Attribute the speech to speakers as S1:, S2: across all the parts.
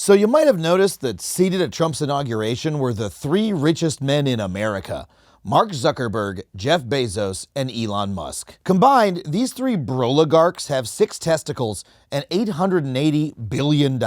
S1: So you might have noticed that seated at Trump's inauguration were the three richest men in America: Mark Zuckerberg, Jeff Bezos, and Elon Musk. Combined, these three broligarchs have 6 testicles and $880 billion.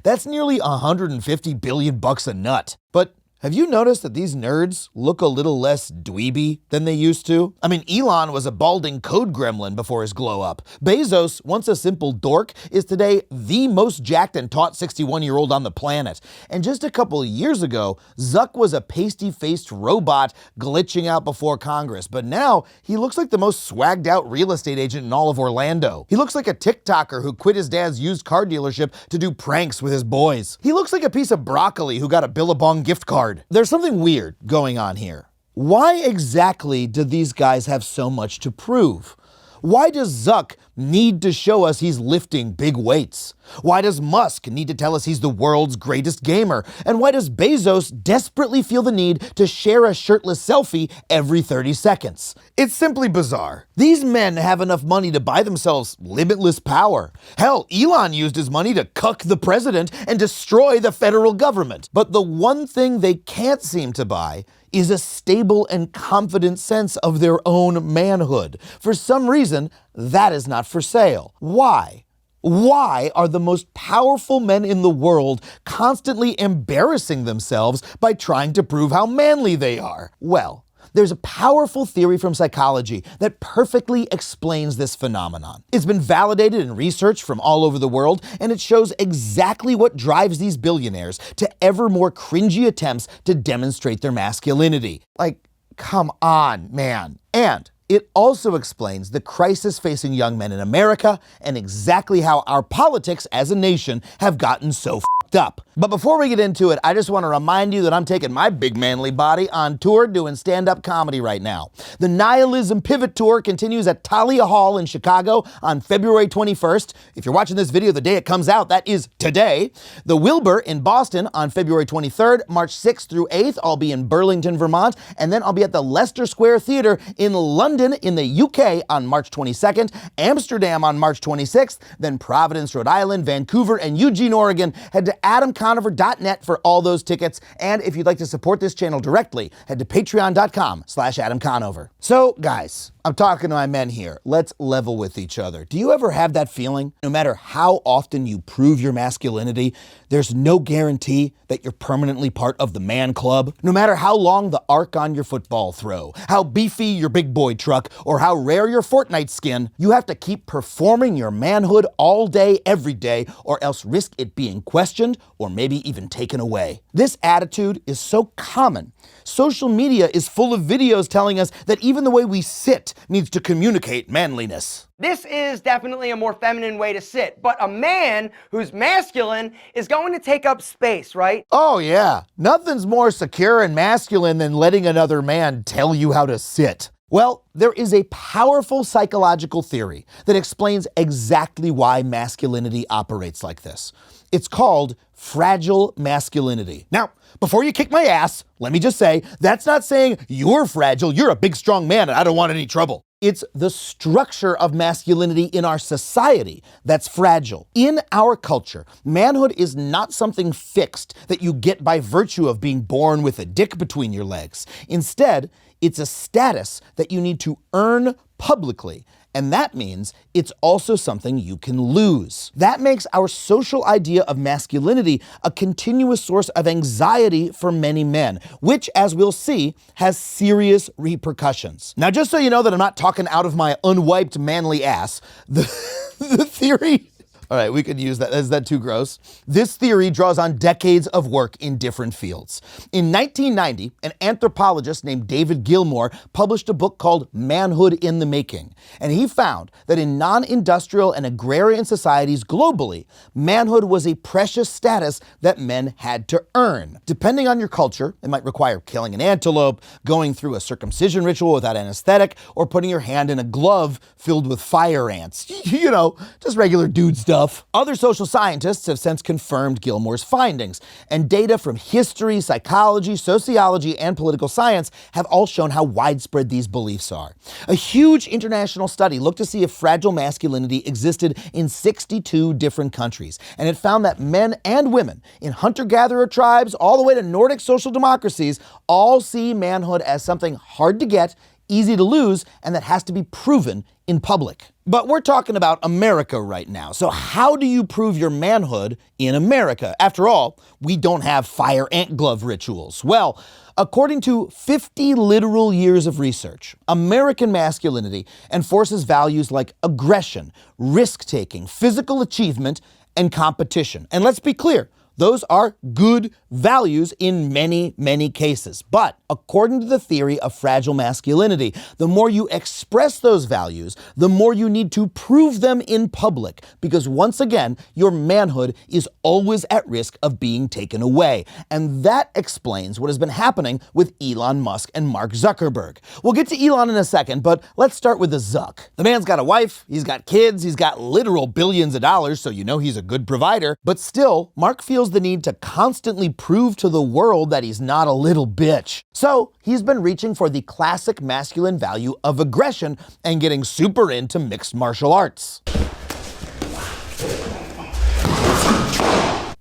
S1: That's nearly $150 billion a nut. But have you noticed that these nerds look a little less dweeby than they used to? I mean, Elon was a balding code gremlin before his glow up. Bezos, once a simple dork, is today the most jacked and taut 61-year-old on the planet. And just a couple of years ago, Zuck was a pasty-faced robot glitching out before Congress. But now, he looks like the most swagged out real estate agent in all of Orlando. He looks like a TikToker who quit his dad's used car dealership to do pranks with his boys. He looks like a piece of broccoli who got a Billabong gift card. There's something weird going on here. Why exactly do these guys have so much to prove? Why does Zuck need to show us he's lifting big weights? Why does Musk need to tell us he's the world's greatest gamer? And why does Bezos desperately feel the need to share a shirtless selfie every 30 seconds? It's simply bizarre. These men have enough money to buy themselves limitless power. Hell, Elon used his money to cuck the president and destroy the federal government. But the one thing they can't seem to buy is a stable and confident sense of their own manhood. For some reason, that is not for sale. Why? Why are the most powerful men in the world constantly embarrassing themselves by trying to prove how manly they are? Well, there's a powerful theory from psychology that perfectly explains this phenomenon. It's been validated in research from all over the world, and it shows exactly what drives these billionaires to ever more cringy attempts to demonstrate their masculinity. Like, come on, man. And it also explains the crisis facing young men in America and exactly how our politics as a nation have gotten so f***ed up. But before we get into it, I just want to remind you that I'm taking my big manly body on tour doing stand-up comedy right now. The Nihilism Pivot Tour continues at Talia Hall in Chicago on February 21st. If you're watching this video the day it comes out, that is today. The Wilbur in Boston on February 23rd, March 6th through 8th. I'll be in Burlington, Vermont, and then I'll be at the Leicester Square Theatre in London in the UK on March 22nd, Amsterdam on March 26th, then Providence, Rhode Island, Vancouver, and Eugene, Oregon. Head to adamconover.net for all those tickets. And if you'd like to support this channel directly, head to patreon.com/AdamConover. So guys, I'm talking to my men here. Let's level with each other. Do you ever have that feeling? No matter how often you prove your masculinity, there's no guarantee that you're permanently part of the man club. No matter how long the arc on your football throw, how beefy your big boy truck, or how rare your Fortnite skin, you have to keep performing your manhood all day, every day, or else risk it being questioned or maybe even taken away. This attitude is so common. Social media is full of videos telling us that even the way we sit needs to communicate manliness.
S2: This is definitely a more feminine way to sit, but a man who's masculine is going to take up space, right?
S1: Oh yeah, nothing's more secure and masculine than letting another man tell you how to sit. Well, there is a powerful psychological theory that explains exactly why masculinity operates like this. It's called fragile masculinity. Now, before you kick my ass, let me just say, that's not saying you're fragile, you're a big strong man and I don't want any trouble. It's the structure of masculinity in our society that's fragile. In our culture, manhood is not something fixed that you get by virtue of being born with a dick between your legs. Instead, it's a status that you need to earn publicly. And that means it's also something you can lose. That makes our social idea of masculinity a continuous source of anxiety for many men, which, as we'll see, has serious repercussions. Now, just so you know that I'm not talking out of my unwiped manly ass, the theory... All right, we could use that. Is that too gross? This theory draws on decades of work in different fields. In 1990, an anthropologist named David Gilmour published a book called Manhood in the Making. And he found that in non-industrial and agrarian societies globally, manhood was a precious status that men had to earn. Depending on your culture, it might require killing an antelope, going through a circumcision ritual without anesthetic, or putting your hand in a glove filled with fire ants. You know, just regular dude stuff. stuff. Other social scientists have since confirmed Gilmore's findings, and data from history, psychology, sociology, and political science have all shown how widespread these beliefs are. A huge international study looked to see if fragile masculinity existed in 62 different countries, and it found that men and women in hunter-gatherer tribes all the way to Nordic social democracies all see manhood as something hard to get, easy to lose, and that has to be proven in public. But we're talking about America right now. So how do you prove your manhood in America? After all, we don't have fire ant glove rituals. Well, according to 50 literal years of research, American masculinity enforces values like aggression, risk-taking, physical achievement, and competition. And let's be clear, those are good values in many, many cases. But according to the theory of fragile masculinity, the more you express those values, the more you need to prove them in public, because once again, your manhood is always at risk of being taken away. And that explains what has been happening with Elon Musk and Mark Zuckerberg. We'll get to Elon in a second, but let's start with the Zuck. The man's got a wife, he's got kids, he's got literal billions of dollars, so you know he's a good provider. But still, Mark feels the need to constantly prove to the world that he's not a little bitch. So he's been reaching for the classic masculine value of aggression and getting super into mixed martial arts.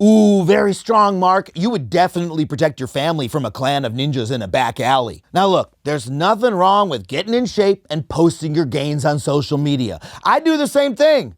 S1: Ooh, very strong, Mark. You would definitely protect your family from a clan of ninjas in a back alley. Now look, there's nothing wrong with getting in shape and posting your gains on social media. I do the same thing.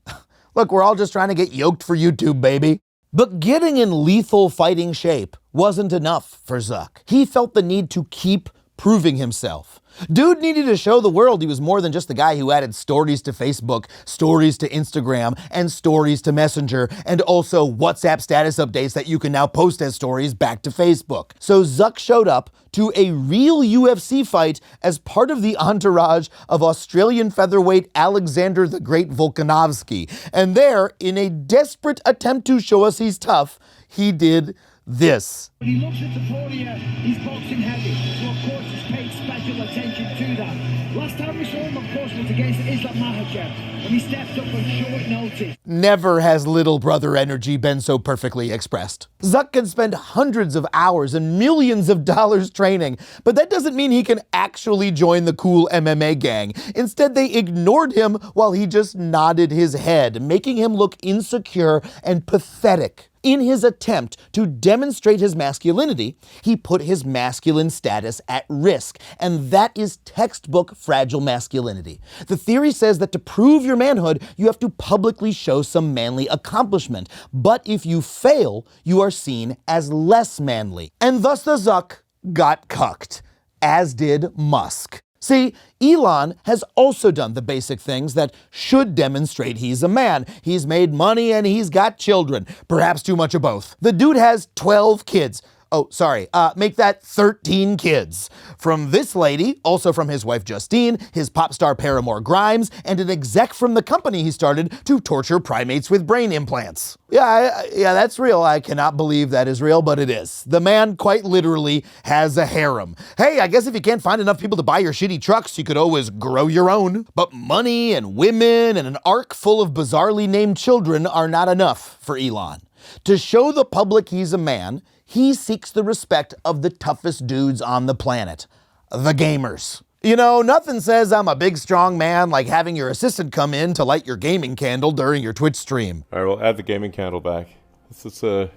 S1: Look, we're all just trying to get yoked for YouTube, baby. But getting in lethal fighting shape wasn't enough for Zuck. He felt the need to keep proving himself. Dude needed to show the world he was more than just the guy who added stories to Facebook, stories to Instagram, and stories to Messenger, and also WhatsApp status updates that you can now post as stories back to Facebook. So Zuck showed up to a real UFC fight as part of the entourage of Australian featherweight Alexander the Great Volkanovski. And there, in a desperate attempt to show us he's tough, he did this.
S3: When he looks at the podium, he's boxing heavy, so of course he's paid special attention to that. Last time we saw him, of course, was against Islam Makhachev, when he stepped up on short notice.
S1: Never has little brother energy been so perfectly expressed. Zuck can spend hundreds of hours and millions of dollars training, but that doesn't mean he can actually join the cool MMA gang. Instead, they ignored him while he just nodded his head, making him look insecure and pathetic. In his attempt to demonstrate his masculinity, he put his masculine status at risk, and that is textbook fragile masculinity. The theory says that to prove your manhood, you have to publicly show some manly accomplishment, but if you fail, you are seen as less manly. And thus the Zuck got cucked, as did Musk. See, Elon has also done the basic things that should demonstrate he's a man. He's made money and he's got children. Perhaps too much of both. The dude has 12 kids. Oh, sorry, make that 13 kids. From this lady, also from his wife Justine, his pop star paramour Grimes, and an exec from the company he started to torture primates with brain implants. Yeah, that's real. I cannot believe that is real, but it is. The man quite literally has a harem. Hey, I guess if you can't find enough people to buy your shitty trucks, you could always grow your own. But money and women and an ark full of bizarrely named children are not enough for Elon. To show the public he's a man, he seeks the respect of the toughest dudes on the planet, the gamers. You know, nothing says I'm a big, strong man like having your assistant come in to light your gaming candle during your Twitch stream.
S4: All right, we'll add the gaming candle back. Let's add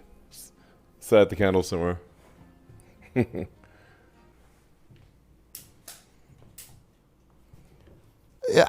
S4: the candle somewhere.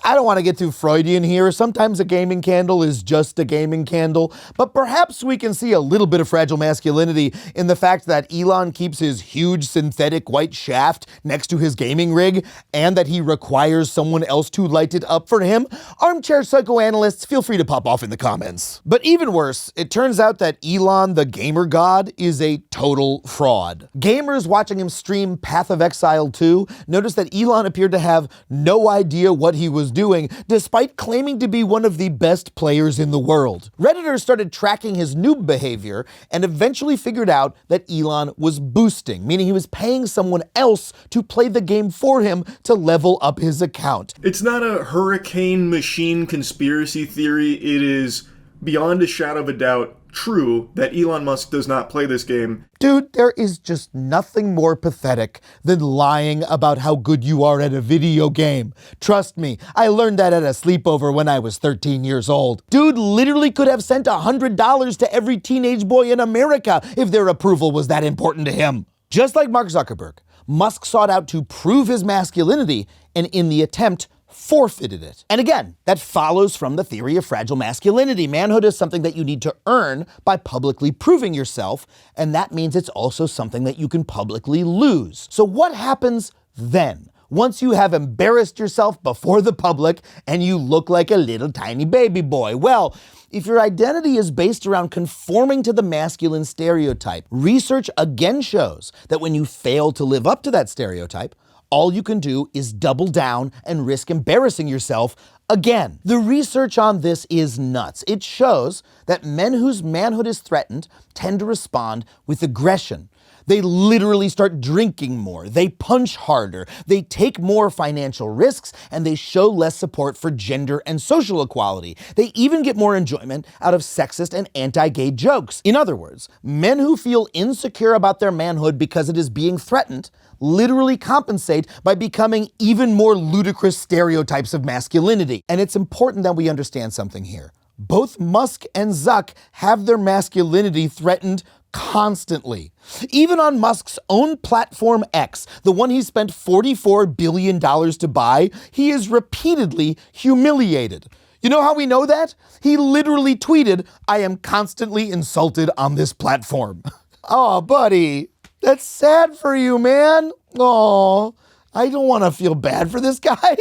S1: I don't want to get too Freudian here. Sometimes a gaming candle is just a gaming candle, but perhaps we can see a little bit of fragile masculinity in the fact that Elon keeps his huge synthetic white shaft next to his gaming rig and that he requires someone else to light it up for him. Armchair psychoanalysts, feel free to pop off in the comments. But even worse, it turns out that Elon, the gamer god, is a total fraud. Gamers watching him stream Path of Exile 2 noticed that Elon appeared to have no idea what he was doing, despite claiming to be one of the best players in the world. Redditors started tracking his noob behavior and eventually figured out that Elon was boosting, meaning he was paying someone else to play the game for him to level up his account.
S5: It's not a hurricane machine conspiracy theory, it is beyond a shadow of a doubt true that Elon Musk does not play this game.
S1: Dude, there is just nothing more pathetic than lying about how good you are at a video game. Trust me, I learned that at a sleepover when I was 13 years old. Dude literally could have sent $100 to every teenage boy in America if their approval was that important to him. Just like Mark Zuckerberg, Musk sought out to prove his masculinity and in the attempt forfeited it. And again, that follows from the theory of fragile masculinity. Manhood is something that you need to earn by publicly proving yourself, and that means it's also something that you can publicly lose. So what happens then? Once you have embarrassed yourself before the public and you look like a little tiny baby boy? Well, if your identity is based around conforming to the masculine stereotype, research again shows that when you fail to live up to that stereotype, all you can do is double down and risk embarrassing yourself again. The research on this is nuts. It shows that men whose manhood is threatened tend to respond with aggression. They literally start drinking more, they punch harder, they take more financial risks, and they show less support for gender and social equality. They even get more enjoyment out of sexist and anti-gay jokes. In other words, men who feel insecure about their manhood because it is being threatened literally compensate by becoming even more ludicrous stereotypes of masculinity. And it's important that we understand something here. Both Musk and Zuck have their masculinity threatened constantly. Even on Musk's own platform X, the one he spent $44 billion to buy, he is repeatedly humiliated. You know how we know that? He literally tweeted, "I am constantly insulted on this platform." Oh, buddy, that's sad for you, man. Oh, I don't want to feel bad for this guy.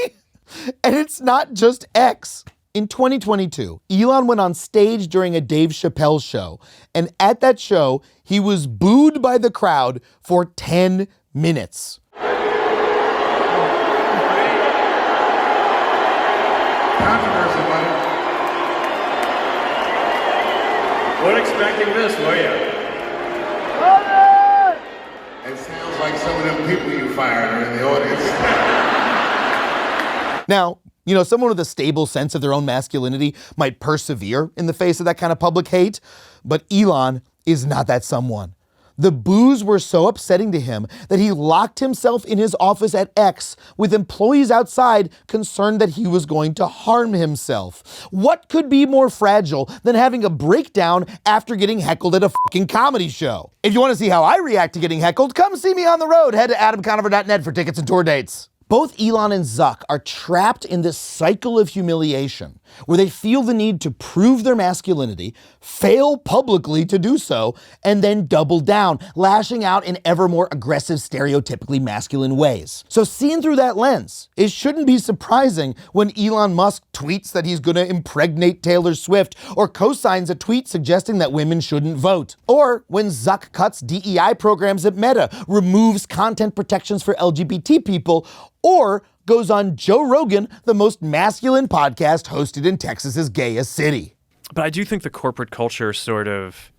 S1: And it's not just X. In 2022, Elon went on stage during a Dave Chappelle show, and at that show, he was booed by the crowd for 10 minutes.
S6: Controversy, buddy. Weren't expecting this, were you? It sounds like some of them people you fired are in the audience.
S1: Now, you know, someone with a stable sense of their own masculinity might persevere in the face of that kind of public hate, but Elon is not that someone. The boos were so upsetting to him that he locked himself in his office at X with employees outside concerned that he was going to harm himself. What could be more fragile than having a breakdown after getting heckled at a fucking comedy show? If you want to see how I react to getting heckled, come see me on the road. Head to adamconover.net for tickets and tour dates. Both Elon and Zuck are trapped in this cycle of humiliation where they feel the need to prove their masculinity, fail publicly to do so, and then double down, lashing out in ever more aggressive, stereotypically masculine ways. So seen through that lens, it shouldn't be surprising when Elon Musk tweets that he's gonna impregnate Taylor Swift, or co-signs a tweet suggesting that women shouldn't vote, or when Zuck cuts DEI programs at Meta, removes content protections for LGBT people, or goes on Joe Rogan, the most masculine podcast hosted in Texas's gayest city.
S7: But I do think the corporate culture sort of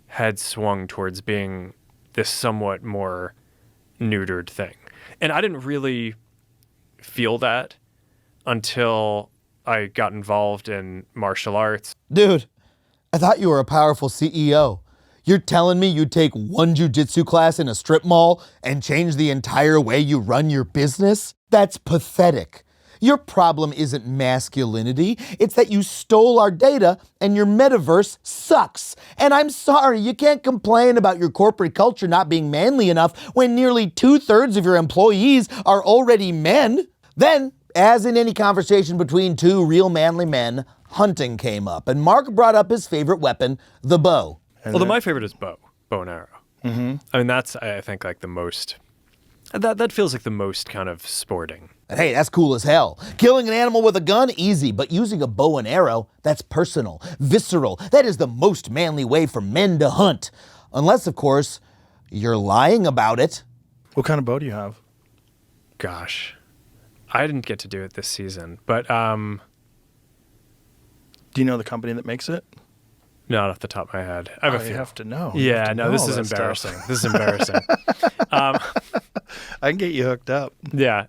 S7: had swung towards being this somewhat more neutered thing. And I didn't really feel that until I got involved in martial arts.
S1: Dude, I thought you were a powerful CEO. You're telling me you'd take one jujitsu class in a strip mall and change the entire way you run your business? That's pathetic. Your problem isn't masculinity, it's that you stole our data and your metaverse sucks. And I'm sorry, you can't complain about your corporate culture not being manly enough when nearly 2/3 of your employees are already men. Then, as in any conversation between two real manly men, hunting came up, and Mark brought up his favorite weapon, the bow.
S7: Although my favorite is bow and arrow. Mm-hmm. I mean, that's, I think, like the most, that feels like the most kind of sporting.
S1: And hey, that's cool as hell. Killing an animal with a gun, easy, but using a bow and arrow, that's personal, visceral. That is the most manly way for men to hunt. Unless, of course, you're lying about it.
S8: What kind of bow do you have?
S7: Gosh, I didn't get to do it this season, but
S8: do you know the company that makes it?
S7: Not off the top of my head. I have a few.
S8: You have to know.
S7: Yeah, no, this is embarrassing. This is embarrassing.
S8: I can get you hooked up.
S7: Yeah,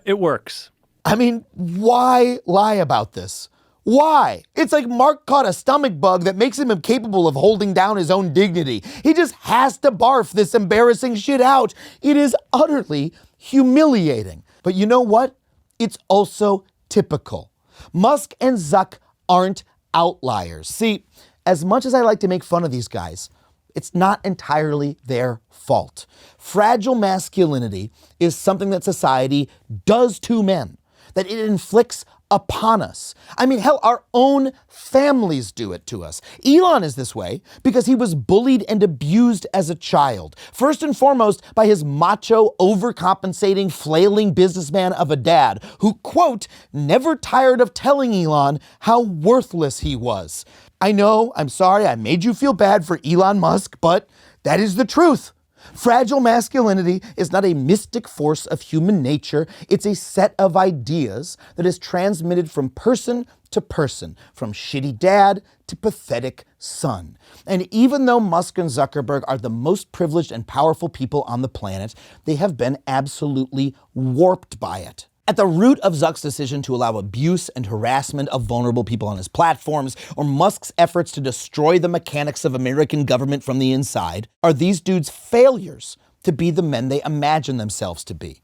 S7: it works.
S1: I mean, why lie about this? Why? It's like Mark caught a stomach bug that makes him incapable of holding down his own dignity. He just has to barf this embarrassing shit out. It is utterly humiliating. But you know what? It's also typical. Musk and Zuck aren't outliers. See, as much as I like to make fun of these guys, it's not entirely their fault. Fragile masculinity is something that society does to men, that it inflicts upon us. I mean, hell, our own families do it to us. Elon is this way because he was bullied and abused as a child. First and foremost by his macho, overcompensating, flailing businessman of a dad who, quote, never tired of telling Elon how worthless he was. I know, I'm sorry, I made you feel bad for Elon Musk, but that is the truth. Fragile masculinity is not a mystic force of human nature. It's a set of ideas that is transmitted from person to person, from shitty dad to pathetic son. And even though Musk and Zuckerberg are the most privileged and powerful people on the planet, they have been absolutely warped by it. At the root of Zuck's decision to allow abuse and harassment of vulnerable people on his platforms, or Musk's efforts to destroy the mechanics of American government from the inside, are these dudes' failures to be the men they imagine themselves to be.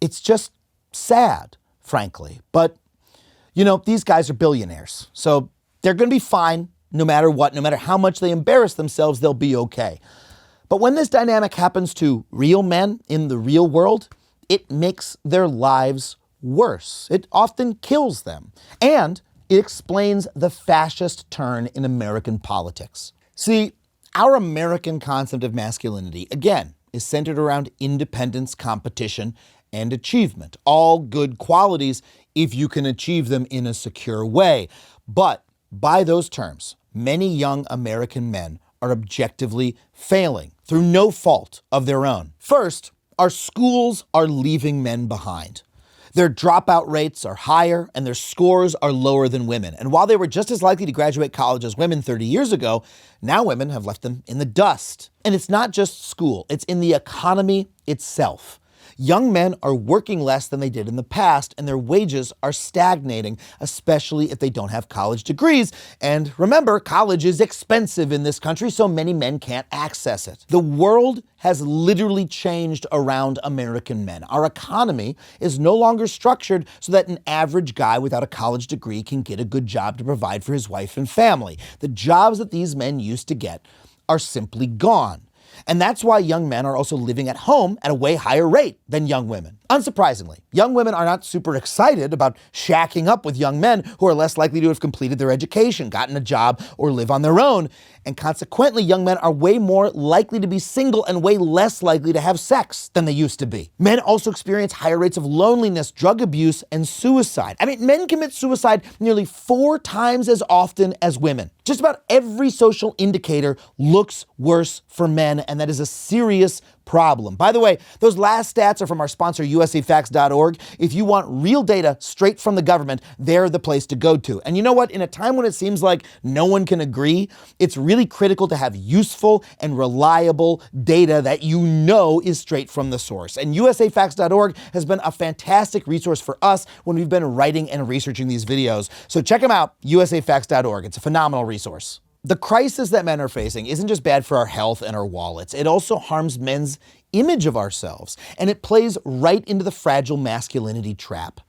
S1: It's just sad, frankly. But, you know, these guys are billionaires, so they're going to be fine no matter what. No matter how much they embarrass themselves, they'll be okay. But when this dynamic happens to real men in the real world, it makes their lives worse. It often kills them. And it explains the fascist turn in American politics. See, our American concept of masculinity, again, is centered around independence, competition, and achievement. All good qualities if you can achieve them in a secure way. But by those terms, many young American men are objectively failing through no fault of their own. First, our schools are leaving men behind. Their dropout rates are higher and their scores are lower than women. And while they were just as likely to graduate college as women 30 years ago, now women have left them in the dust. And it's not just school, it's in the economy itself. Young men are working less than they did in the past, and their wages are stagnating, especially if they don't have college degrees. And remember, college is expensive in this country, so many men can't access it. The world has literally changed around American men. Our economy is no longer structured so that an average guy without a college degree can get a good job to provide for his wife and family. The jobs that these men used to get are simply gone. And that's why young men are also living at home at a way higher rate than young women. Unsurprisingly, young women are not super excited about shacking up with young men who are less likely to have completed their education, gotten a job, or live on their own. And consequently, young men are way more likely to be single and way less likely to have sex than they used to be. Men also experience higher rates of loneliness, drug abuse, and suicide. I mean, men commit suicide nearly 4 times as often as women. Just about every social indicator looks worse for men, and that is a serious problem. By the way, those last stats are from our sponsor, usafacts.org. If you want real data straight from the government, they're the place to go to. And you know what? In a time when it seems like no one can agree, it's really critical to have useful and reliable data that you know is straight from the source. And usafacts.org has been a fantastic resource for us when we've been writing and researching these videos. So check them out, usafacts.org. It's a phenomenal resource. The crisis that men are facing isn't just bad for our health and our wallets. It also harms men's image of ourselves, and it plays right into the fragile masculinity trap.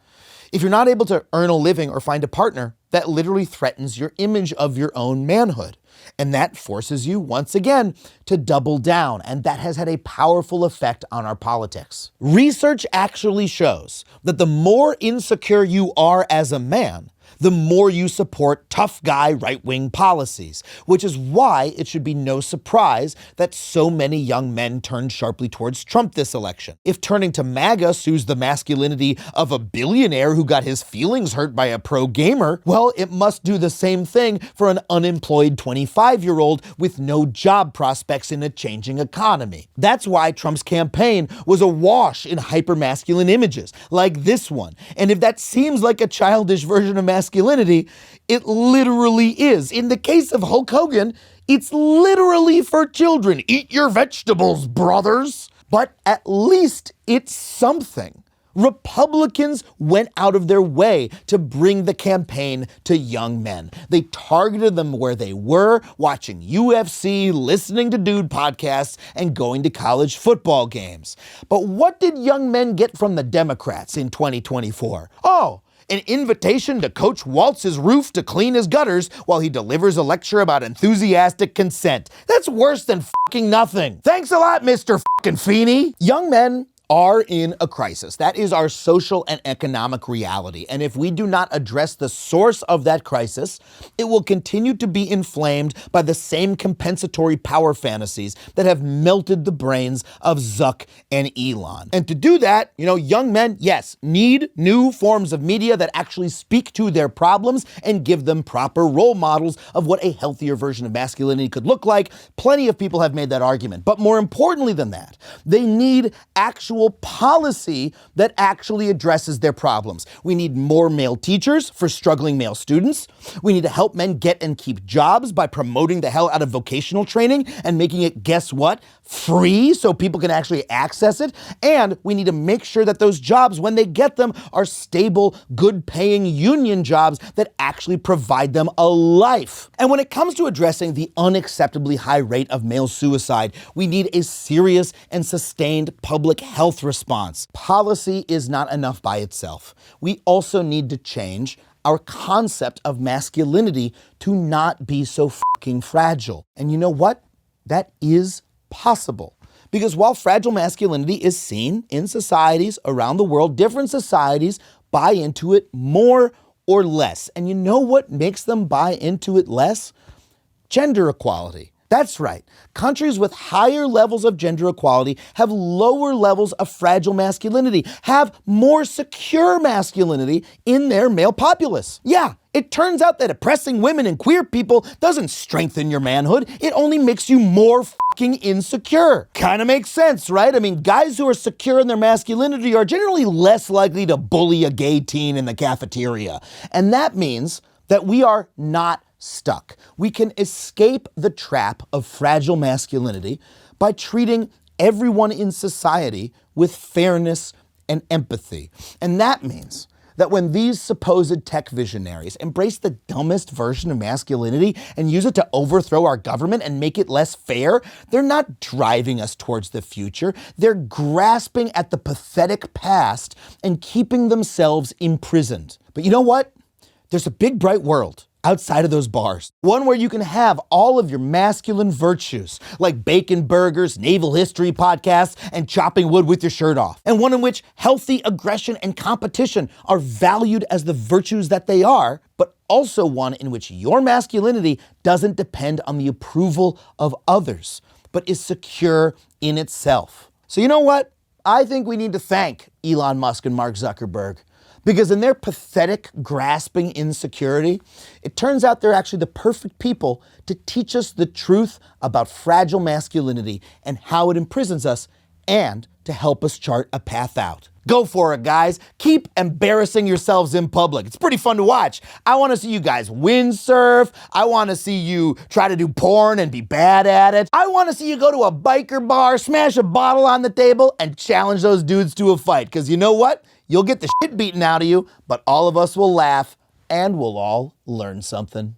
S1: If you're not able to earn a living or find a partner, that literally threatens your image of your own manhood. And that forces you, once again, to double down. And that has had a powerful effect on our politics. Research actually shows that the more insecure you are as a man, the more you support tough guy right-wing policies, which is why it should be no surprise that so many young men turned sharply towards Trump this election. If turning to MAGA sues the masculinity of a billionaire who got his feelings hurt by a pro gamer, well, it must do the same thing for an unemployed 25-year-old with no job prospects in a changing economy. That's why Trump's campaign was awash in hyper-masculine images, like this one. And if that seems like a childish version of masculinity, it literally is. In the case of Hulk Hogan, it's literally for children. Eat your vegetables, brothers. But at least it's something. Republicans went out of their way to bring the campaign to young men. They targeted them where they were, watching UFC, listening to dude podcasts, and going to college football games. But what did young men get from the Democrats in 2024? Oh, an invitation to Coach Waltz's roof to clean his gutters while he delivers a lecture about enthusiastic consent. That's worse than fucking nothing. Thanks a lot, Mr. fucking Feeney. Young men are in a crisis. That is our social and economic reality. And if we do not address the source of that crisis, it will continue to be inflamed by the same compensatory power fantasies that have melted the brains of Zuck and Elon. And to do that, young men, yes, need new forms of media that actually speak to their problems and give them proper role models of what a healthier version of masculinity could look like. Plenty of people have made that argument. But more importantly than that, they need actual policy that actually addresses their problems. We need more male teachers for struggling male students. We need to help men get and keep jobs by promoting the hell out of vocational training and making it, guess what, free so people can actually access it. And we need to make sure that those jobs, when they get them, are stable, good-paying union jobs that actually provide them a life. And when it comes to addressing the unacceptably high rate of male suicide, we need a serious and sustained public health response. Policy is not enough by itself. We also need to change our concept of masculinity to not be so fucking fragile. And you know what? That is possible. Because while fragile masculinity is seen in societies around the world, different societies buy into it more or less. And you know what makes them buy into it less? Gender equality. That's right. Countries with higher levels of gender equality have lower levels of fragile masculinity, have more secure masculinity in their male populace. Yeah, it turns out that oppressing women and queer people doesn't strengthen your manhood. It only makes you more fucking insecure. Kind of makes sense, right? I mean, guys who are secure in their masculinity are generally less likely to bully a gay teen in the cafeteria. And that means that we are not stuck. We can escape the trap of fragile masculinity by treating everyone in society with fairness and empathy. And that means that when these supposed tech visionaries embrace the dumbest version of masculinity and use it to overthrow our government and make it less fair, they're not driving us towards the future. They're grasping at the pathetic past and keeping themselves imprisoned. But you know what? There's a big, bright world outside of those bars. One where you can have all of your masculine virtues, like bacon burgers, naval history podcasts, and chopping wood with your shirt off. And one in which healthy aggression and competition are valued as the virtues that they are, but also one in which your masculinity doesn't depend on the approval of others, but is secure in itself. So you know what? I think we need to thank Elon Musk and Mark Zuckerberg. Because in their pathetic, grasping insecurity, it turns out they're actually the perfect people to teach us the truth about fragile masculinity and how it imprisons us, and to help us chart a path out. Go for it, guys. Keep embarrassing yourselves in public. It's pretty fun to watch. I want to see you guys windsurf. I want to see you try to do porn and be bad at it. I want to see you go to a biker bar, smash a bottle on the table, and challenge those dudes to a fight. Because you know what? You'll get the shit beaten out of you, but all of us will laugh, and we'll all learn something.